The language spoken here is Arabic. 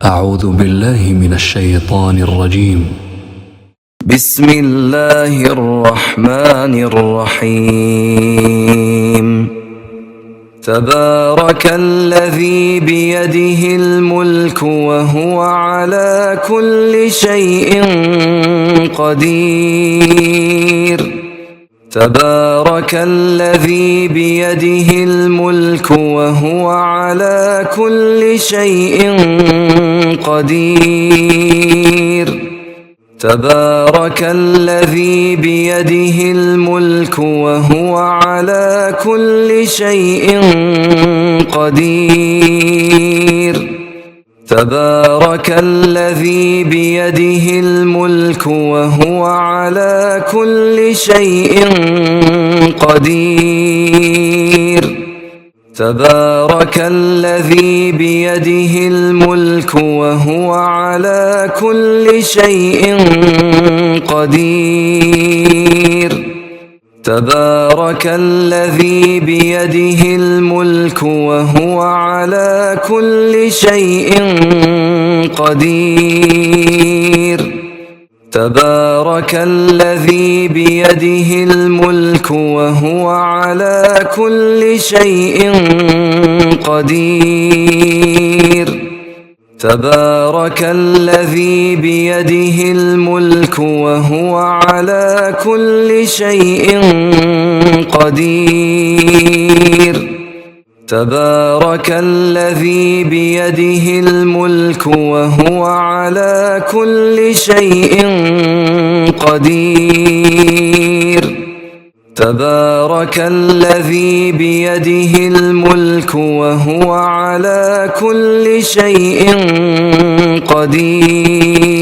أعوذ بالله من الشيطان الرجيم. بسم الله الرحمن الرحيم. تبارك الذي بيده الملك وهو على كل شيء قدير. تبارك الذي بيده الملك وهو على كل شيء قدير. تبارك الذي بيده الملك وهو على كل شيء قدير. تبارك الذي بيده الملك وهو على كل شيء قدير. تبارك الذي بيده الملك وهو على كل شيء قدير. تبارك الذي بيده الملك وهو على كل شيء قدير. تبارك الذي بيده الملك وهو على كل شيء قدير. تبارك الذي بيده الملك وهو على كل شيء قدير. تبارك الذي بيده الملك وهو على كل شيء قدير. تبارك الذي بيده الملك وهو على كل شيء قدير.